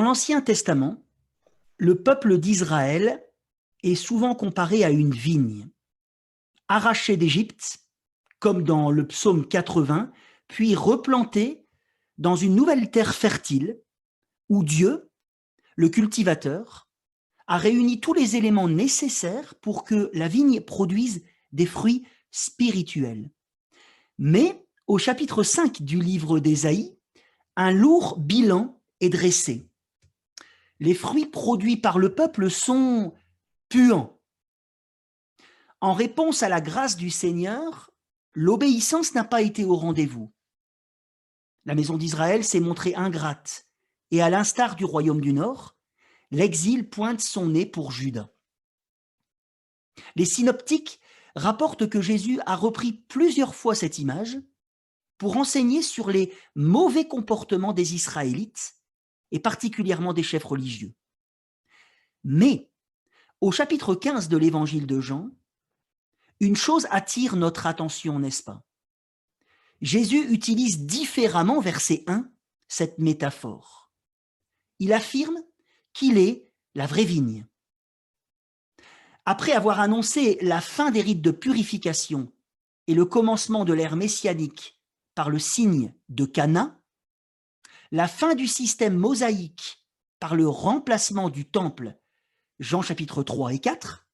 l'Ancien Testament, le peuple d'Israël est souvent comparé à une vigne, arrachée d'Égypte, comme dans le psaume 80, puis replantée dans une nouvelle terre fertile où Dieu, le cultivateur, a réuni tous les éléments nécessaires pour que la vigne produise des fruits spirituels. Mais au chapitre 5 du livre d'Ésaïe, un lourd bilan est dressé. Les fruits produits par le peuple sont puants. En réponse à la grâce du Seigneur, l'obéissance n'a pas été au rendez-vous. La maison d'Israël s'est montrée ingrate, et à l'instar du royaume du Nord, l'exil pointe son nez pour Juda. Les synoptiques rapportent que Jésus a repris plusieurs fois cette image pour enseigner sur les mauvais comportements des Israélites, et particulièrement des chefs religieux. Mais, au chapitre 15 de l'évangile de Jean, une chose attire notre attention, n'est-ce pas? Jésus utilise différemment, verset 1, cette métaphore. Il affirme qu'il est la vraie vigne. Après avoir annoncé la fin des rites de purification et le commencement de l'ère messianique par le signe de Cana, la fin du système mosaïque par le remplacement du temple, Jean chapitre 3 et 4,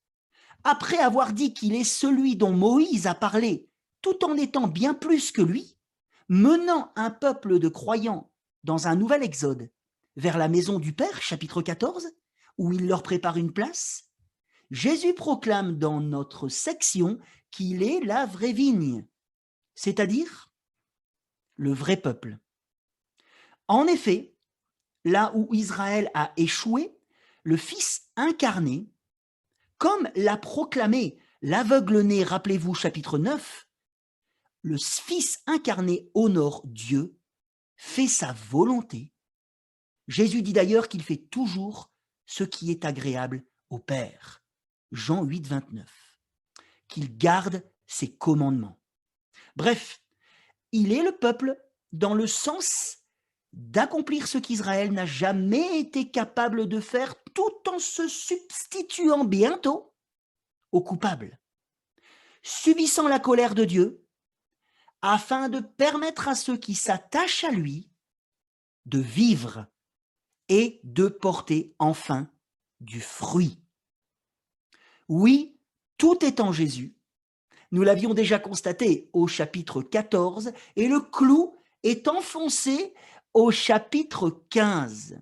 après avoir dit qu'il est celui dont Moïse a parlé, tout en étant bien plus que lui, menant un peuple de croyants dans un nouvel exode vers la maison du Père, chapitre 14, où il leur prépare une place, Jésus proclame dans notre section qu'il est la vraie vigne, c'est-à-dire le vrai peuple. En effet, là où Israël a échoué, le Fils incarné, comme l'a proclamé l'aveugle-né, rappelez-vous, chapitre 9, le Fils incarné honore Dieu, fait sa volonté. Jésus dit d'ailleurs qu'il fait toujours ce qui est agréable au Père. Jean 8, 29. Qu'il garde ses commandements. Bref, il est le peuple dans le sens d'accomplir ce qu'Israël n'a jamais été capable de faire, tout en se substituant bientôt aux coupables, subissant la colère de Dieu, afin de permettre à ceux qui s'attachent à lui de vivre et de porter enfin du fruit. Oui, tout est en Jésus. Nous l'avions déjà constaté au chapitre 14 et le clou est enfoncé au chapitre 15.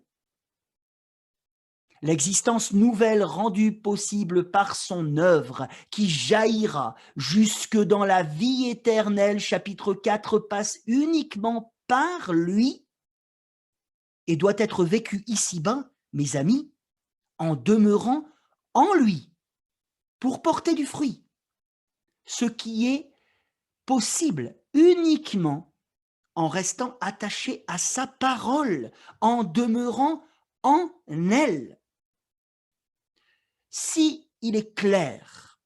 L'existence nouvelle rendue possible par son œuvre qui jaillira jusque dans la vie éternelle, chapitre 4, passe uniquement par lui et doit être vécue ici-bas, mes amis, en demeurant en lui pour porter du fruit. Ce qui est possible uniquement en restant attaché à sa parole, en demeurant en elle. Si il est clair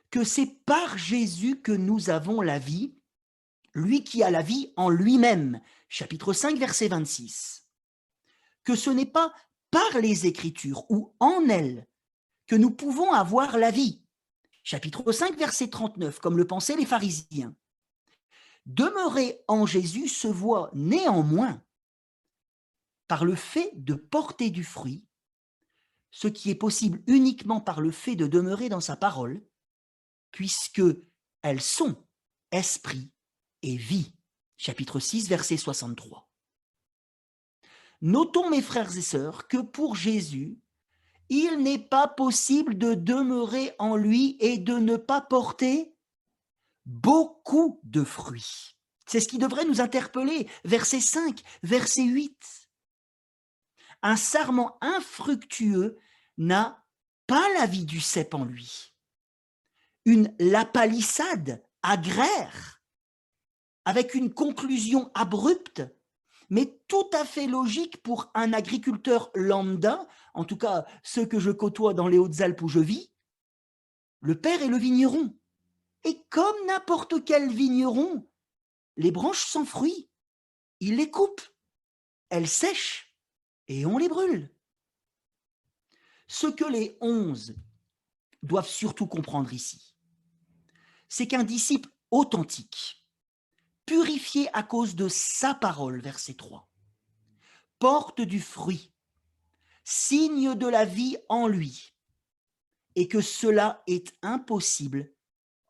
que c'est par Jésus que nous avons la vie, lui qui a la vie en lui-même, chapitre 5, verset 26, que ce n'est pas par les Écritures ou en elles que nous pouvons avoir la vie, chapitre 5, verset 39, comme le pensaient les pharisiens. Demeurer en Jésus se voit néanmoins par le fait de porter du fruit, ce qui est possible uniquement par le fait de demeurer dans sa parole, puisque elles sont esprit et vie. Chapitre 6, verset 63. Notons, mes frères et sœurs, que pour Jésus, il n'est pas possible de demeurer en lui et de ne pas porter beaucoup de fruits. C'est ce qui devrait nous interpeller. Verset 5, verset 8. Un sarment infructueux n'a pas la vie du cep en lui. Une lapalissade agraire, avec une conclusion abrupte, mais tout à fait logique pour un agriculteur lambda, en tout cas ceux que je côtoie dans les Hautes-Alpes où je vis. Le père est le vigneron. Et comme n'importe quel vigneron, les branches sans fruits, il les coupe, elles sèchent, et on les brûle. Ce que les 11 doivent surtout comprendre ici, c'est qu'un disciple authentique, purifié à cause de sa parole, verset 3, porte du fruit, signe de la vie en lui, et que cela est impossible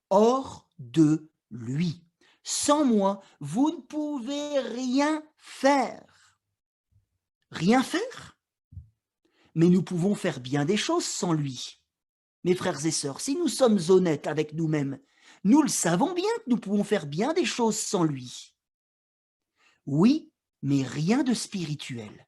hors de lui. Sans moi, vous ne pouvez rien faire. Rien faire? Mais nous pouvons faire bien des choses sans lui. Mes frères et sœurs, si nous sommes honnêtes avec nous-mêmes, nous le savons bien que nous pouvons faire bien des choses sans lui. Oui, mais rien de spirituel.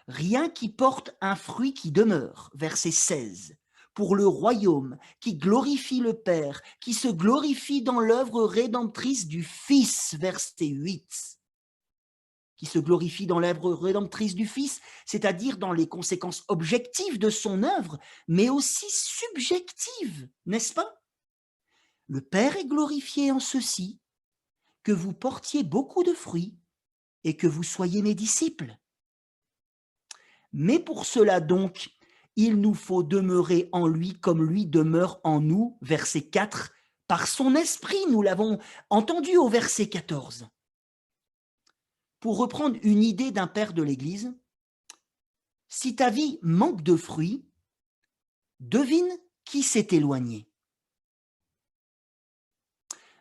Rien qui porte un fruit qui demeure, verset 16, pour le royaume, qui glorifie le Père, qui se glorifie dans l'œuvre rédemptrice du Fils, verset 8. Qui se glorifie dans l'œuvre rédemptrice du Fils, c'est-à-dire dans les conséquences objectives de son œuvre, mais aussi subjectives, n'est-ce pas? Le Père est glorifié en ceci, que vous portiez beaucoup de fruits et que vous soyez mes disciples. Mais pour cela donc, il nous faut demeurer en lui comme lui demeure en nous, verset 4, par son esprit, nous l'avons entendu au verset 14. Pour reprendre une idée d'un père de l'Église, si ta vie manque de fruits, devine qui s'est éloigné.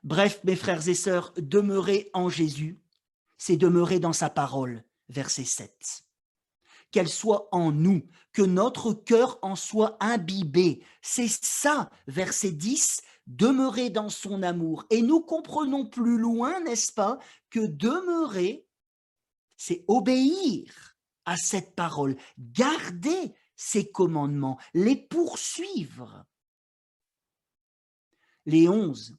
Bref, mes frères et sœurs, demeurer en Jésus, c'est demeurer dans sa parole, verset 7. Qu'elle soit en nous, que notre cœur en soit imbibé. C'est ça, verset 10, demeurer dans son amour. Et nous comprenons plus loin, n'est-ce pas, que demeurer, c'est obéir à cette parole, garder ses commandements, les poursuivre. Les 11,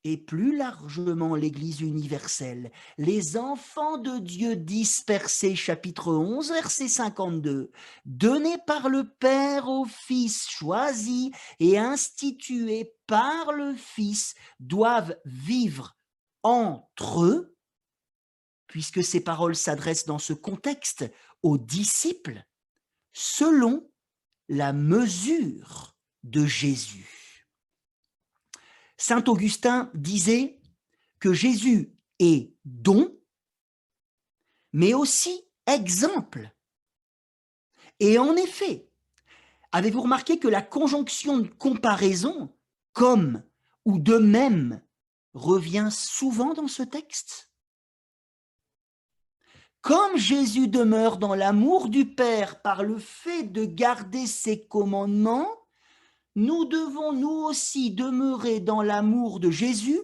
et plus largement l'Église universelle, les enfants de Dieu dispersés, chapitre 11, verset 52, donnés par le Père au Fils, choisis et institués par le Fils, doivent vivre entre eux, puisque ces paroles s'adressent dans ce contexte aux disciples, selon la mesure de Jésus. Saint Augustin disait que Jésus est don, mais aussi exemple. Et en effet, avez-vous remarqué que la conjonction de comparaison, comme ou de même, revient souvent dans ce texte? Comme Jésus demeure dans l'amour du Père par le fait de garder ses commandements, nous devons nous aussi demeurer dans l'amour de Jésus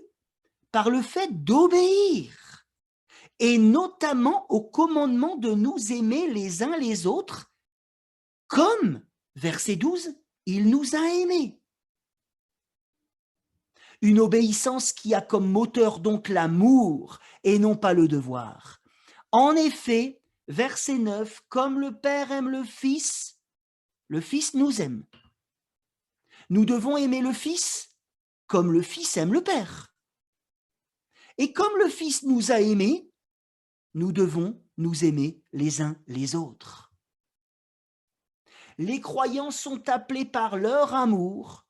par le fait d'obéir, et notamment au commandement de nous aimer les uns les autres, comme, verset 12, il nous a aimés. Une obéissance qui a comme moteur donc l'amour et non pas le devoir. En effet, verset 9, comme le Père aime le Fils nous aime. Nous devons aimer le Fils comme le Fils aime le Père. Et comme le Fils nous a aimés, nous devons nous aimer les uns les autres. Les croyants sont appelés par leur amour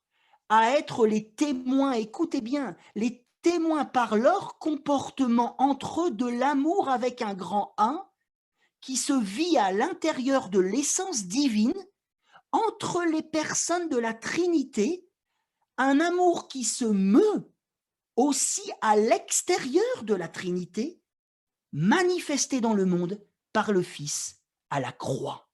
à être les témoins, écoutez bien, les témoins par leur comportement entre eux de l'amour avec un grand A qui se vit à l'intérieur de l'essence divine entre les personnes de la Trinité, un amour qui se meut aussi à l'extérieur de la Trinité, manifesté dans le monde par le Fils à la croix.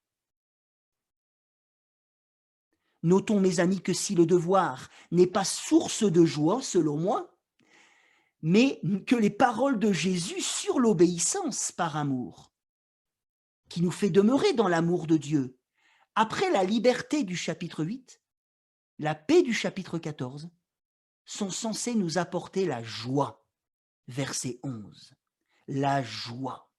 Notons, mes amis, que si le devoir n'est pas source de joie, selon moi, mais que les paroles de Jésus sur l'obéissance par amour, qui nous fait demeurer dans l'amour de Dieu, après la liberté du chapitre 8, la paix du chapitre 14, sont censées nous apporter la joie. Verset 11. La joie.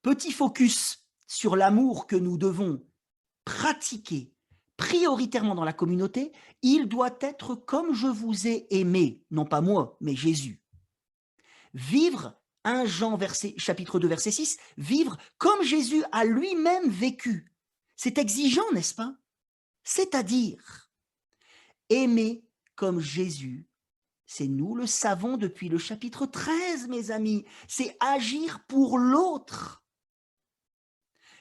Petit focus sur l'amour que nous devons pratiquer prioritairement dans la communauté. Il doit être comme je vous ai aimé, non pas moi, mais Jésus. Vivre 1 Jean chapitre 2, verset 6, vivre comme Jésus a lui-même vécu. C'est exigeant, n'est-ce pas? C'est-à-dire, aimer comme Jésus, c'est nous le savons depuis le chapitre 13, mes amis, c'est agir pour l'autre.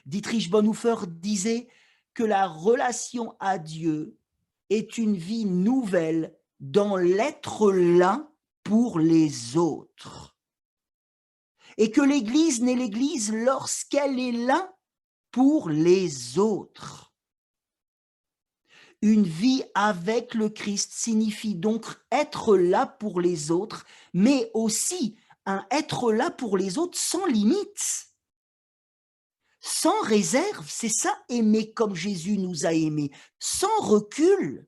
Dietrich Bonhoeffer disait que la relation à Dieu est une vie nouvelle dans l'être là pour les autres. Et que l'Église n'est l'Église lorsqu'elle est là pour les autres. Une vie avec le Christ signifie donc être là pour les autres, mais aussi un être là pour les autres sans limite, sans réserve. C'est ça, aimer comme Jésus nous a aimés, sans recul.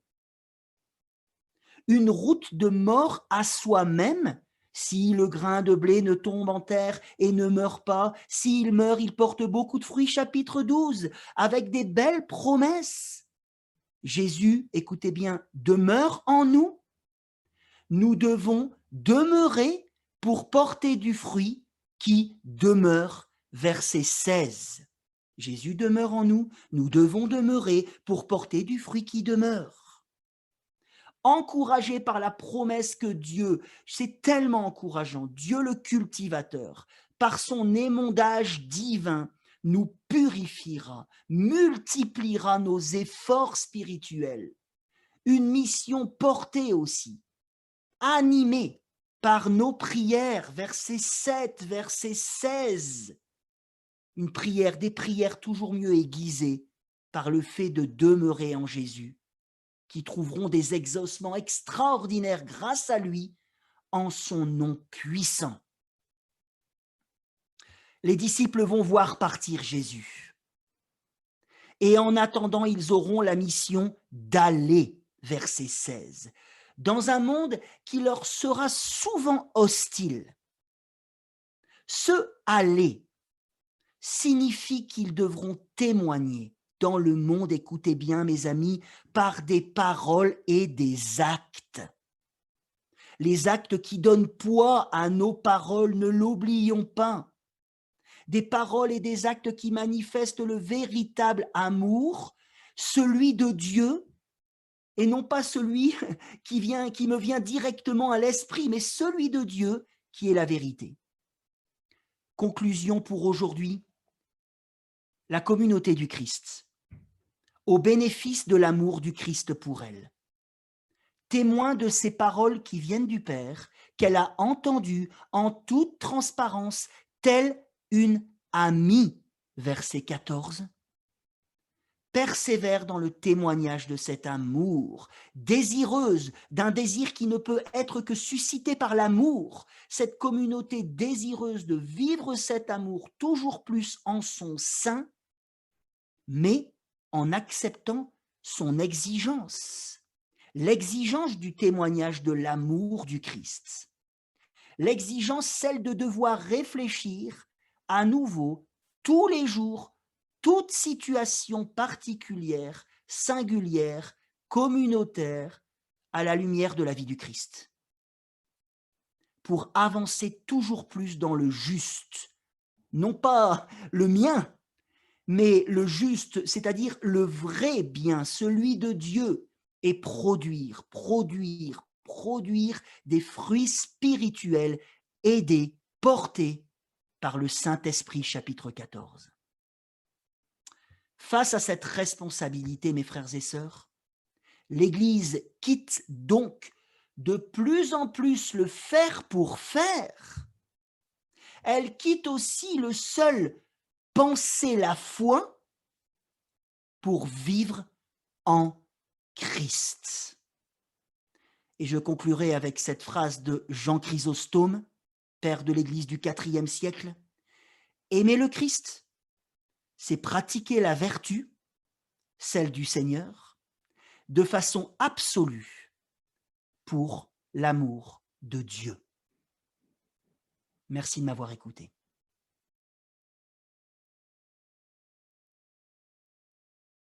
Une route de mort à soi-même. Si le grain de blé ne tombe en terre et ne meurt pas, s'il meurt, il porte beaucoup de fruits, chapitre 12, avec des belles promesses. Jésus, écoutez bien, demeure en nous. Nous devons demeurer pour porter du fruit qui demeure. Verset 16. Jésus demeure en nous, nous devons demeurer pour porter du fruit qui demeure. Encouragé par la promesse que Dieu, c'est tellement encourageant, Dieu le cultivateur, par son émondage divin, nous purifiera, multipliera nos efforts spirituels. Une mission portée aussi, animée par nos prières, verset 7, verset 16. Une prière, des prières toujours mieux aiguisées par le fait de demeurer en Jésus, qui trouveront des exaucements extraordinaires grâce à lui en son nom puissant. Les disciples vont voir partir Jésus. Et en attendant, ils auront la mission d'aller, verset 16, dans un monde qui leur sera souvent hostile. Ce aller signifie qu'ils devront témoigner dans le monde, écoutez bien mes amis, par des paroles et des actes. Les actes qui donnent poids à nos paroles, ne l'oublions pas. Des paroles et des actes qui manifestent le véritable amour, celui de Dieu, et non pas celui qui me vient directement à l'esprit, mais celui de Dieu qui est la vérité. Conclusion pour aujourd'hui, la communauté du Christ, au bénéfice de l'amour du Christ pour elle. Témoin de ces paroles qui viennent du Père, qu'elle a entendues en toute transparence, telle une amie, verset 14, persévère dans le témoignage de cet amour, désireuse d'un désir qui ne peut être que suscité par l'amour, cette communauté désireuse de vivre cet amour toujours plus en son sein, mais en acceptant son exigence, l'exigence du témoignage de l'amour du Christ, l'exigence, celle de devoir réfléchir à nouveau tous les jours, toute situation particulière, singulière, communautaire, à la lumière de la vie du Christ, pour avancer toujours plus dans le juste, non pas le mien, mais le juste, c'est-à-dire le vrai bien, celui de Dieu, et produire des fruits spirituels aidés, portés par le Saint-Esprit, chapitre 14. Face à cette responsabilité, mes frères et sœurs, l'Église quitte donc de plus en plus le faire pour faire. Elle quitte aussi le seul penser la foi pour vivre en Christ. Et je conclurai avec cette phrase de Jean Chrysostome, père de l'Église du IVe siècle. Aimer le Christ, c'est pratiquer la vertu, celle du Seigneur, de façon absolue pour l'amour de Dieu. Merci de m'avoir écouté.